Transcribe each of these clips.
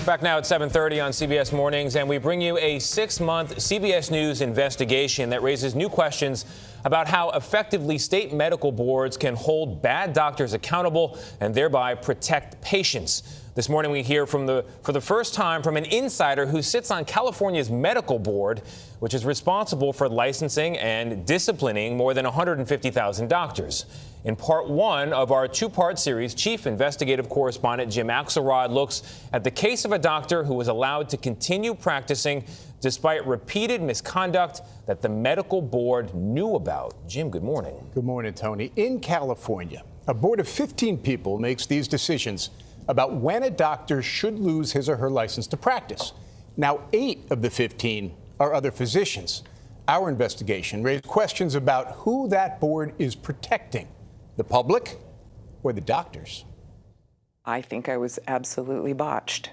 Back now at 7:30 on CBS Mornings, and we bring you a 6-month CBS News investigation that raises new questions about how effectively state medical boards can hold bad doctors accountable and thereby protect patients. This morning we hear for the first time from an insider who sits on California's medical board, which is responsible for licensing and disciplining more than 150,000 doctors. In part one of our two-part series, Chief Investigative Correspondent Jim Axelrod looks at the case of a doctor who was allowed to continue practicing despite repeated misconduct that the medical board knew about. Jim, good morning. Good morning, Tony. In California, a board of 15 people makes these decisions about when a doctor should lose his or her license to practice. Now, 8 of the 15 are other physicians. Our investigation raised questions about who that board is protecting. The public or the doctors? I think I was absolutely botched.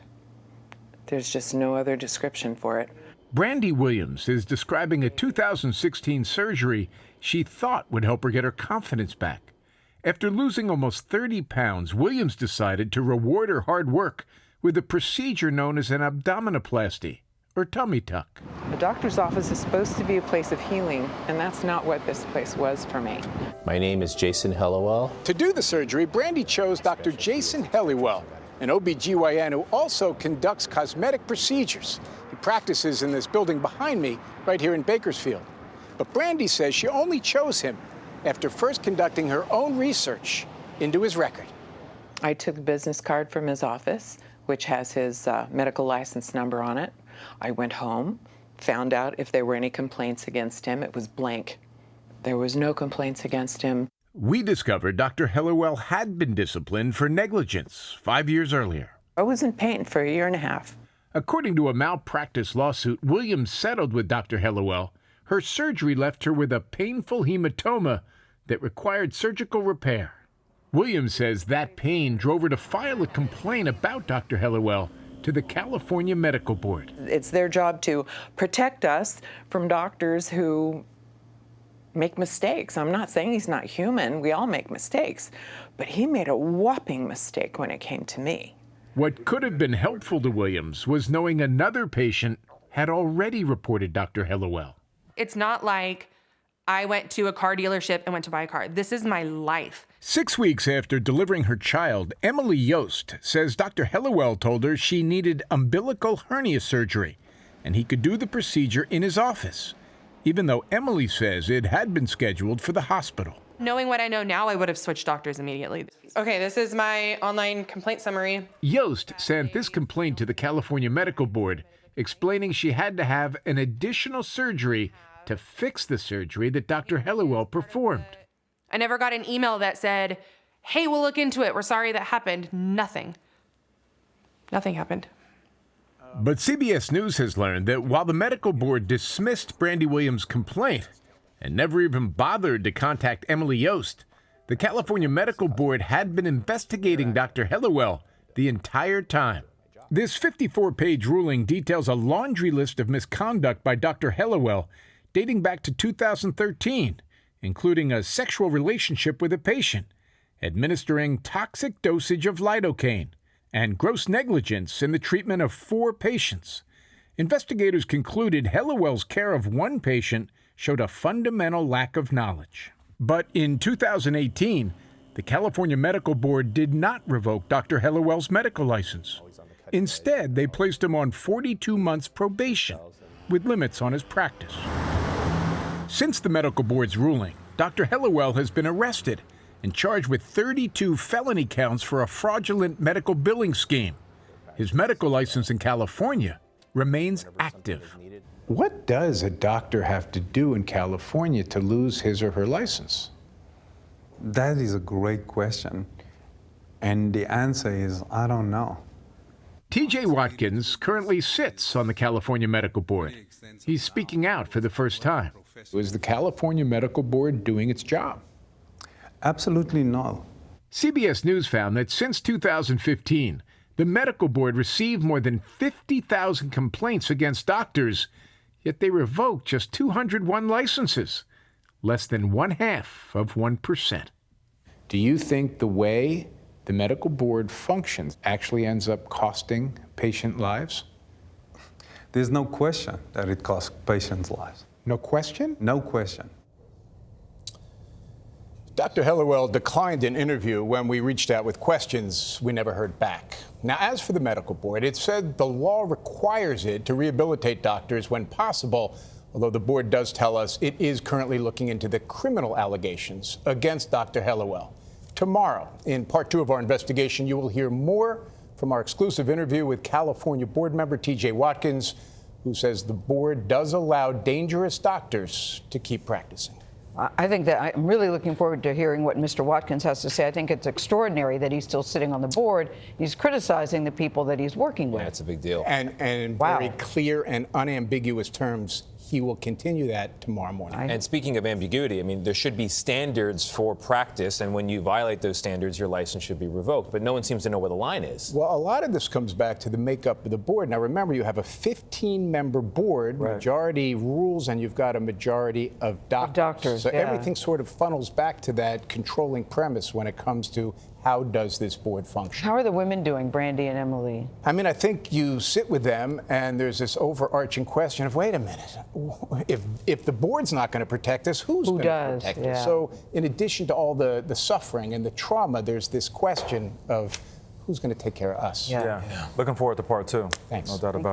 There's just no other description for it. Brandi Williams is describing a 2016 surgery she thought would help her get her confidence back. After losing almost 30 pounds, Williams decided to reward her hard work with a procedure known as an abdominoplasty, or tummy tuck. The doctor's office is supposed to be a place of healing, and that's not what this place was for me. My name is Jason Helliwell. To do the surgery, Brandi chose Dr. Jason Helliwell, an OB/GYN who also conducts cosmetic procedures. He practices in this building behind me, right here in Bakersfield. But Brandi says she only chose him after first conducting her own research into his record. I took a business card from his office, which has his medical license number on it. I went home, found out if there were any complaints against him. It was blank. There was no complaints against him. We discovered Dr. Helliwell had been disciplined for negligence 5 years earlier. I was in pain for 1.5 years. According to a malpractice lawsuit, Williams settled with Dr. Helliwell. Her surgery left her with a painful hematoma that required surgical repair. Williams says that pain drove her to file a complaint about Dr. Helliwell to the California Medical Board. It's their job to protect us from doctors who make mistakes. I'm not saying he's not human. We all make mistakes. But he made a whopping mistake when it came to me. What could have been helpful to Williams was knowing another patient had already reported Dr. Helliwell. It's not like I went to a car dealership and went to buy a car. This is my life. 6 weeks after delivering her child, Emily Yost says Dr. Helliwell told her she needed umbilical hernia surgery, and he could do the procedure in his office, even though Emily says it had been scheduled for the hospital. Knowing what I know now, I would have switched doctors immediately. Okay, this is my online complaint summary. Yost sent this complaint to the California Medical Board, explaining she had to have an additional surgery to fix the surgery that Dr. Helliwell performed. I never got an email that said, hey, we'll look into it. We're sorry that happened. Nothing. Nothing happened. But CBS News has learned that while the medical board dismissed Brandi Williams' complaint and never even bothered to contact Emily Yost, the California Medical Board had been investigating Dr. Helliwell the entire time. This 54-page ruling details a laundry list of misconduct by Dr. Helliwell dating back to 2013, including a sexual relationship with a patient, administering toxic dosage of lidocaine, and gross negligence in the treatment of 4 patients. Investigators concluded Helliwell's care of one patient showed a fundamental lack of knowledge. But in 2018, the California Medical Board did not revoke Dr. Helliwell's medical license. Instead, they placed him on 42 months probation, with limits on his practice. Since the medical board's ruling, Dr. Helliwell has been arrested and charged with 32 felony counts for a fraudulent medical billing scheme. His medical license in California remains active. What does a doctor have to do in California to lose his or her license? That is a great question. And the answer is, I don't know. TJ Watkins currently sits on the California Medical Board. He's speaking out for the first time. Was the California Medical Board doing its job? Absolutely no. CBS News found that since 2015, the medical board received more than 50,000 complaints against doctors, yet they revoked just 201 licenses, less than 0.5%. Do you think the way the medical board functions actually ends up costing patient lives? There's no question that it costs patients' lives. No question? No question. Dr. Hellawell declined an interview when we reached out with questions we never heard back. Now, as for the medical board, it said the law requires it to rehabilitate doctors when possible, although the board does tell us it is currently looking into the criminal allegations against Dr. Hellawell. Tomorrow, in part 2 of our investigation, you will hear more from our exclusive interview with California board member T.J. Watkins, who says the board does allow dangerous doctors to keep practicing. I think that I'm really looking forward to hearing what Mr. Watkins has to say. I think it's extraordinary that he's still sitting on the board. He's criticizing the people that he's working with. Yeah, it's a big deal. And in Wow. very clear and unambiguous terms, he will continue that tomorrow morning. And speaking of ambiguity, I mean, there should be standards for practice, and when you violate those standards, your license should be revoked. But no one seems to know where the line is. Well, a lot of this comes back to the makeup of the board. Now, remember, you have a 15-member board, majority rules, and you've got a majority of doctors. So yeah. everything sort of funnels back to that controlling premise when it comes to how does this board function. How are the women doing, Brandi and Emily? I mean, I think you sit with them, and there's this overarching question of, wait a minute, if the board's not going to protect us, who's going to protect us? So in addition to all the suffering and the trauma, there's this question of who's going to take care of us. Yeah. Looking forward to part 2. Thanks. No doubt about it.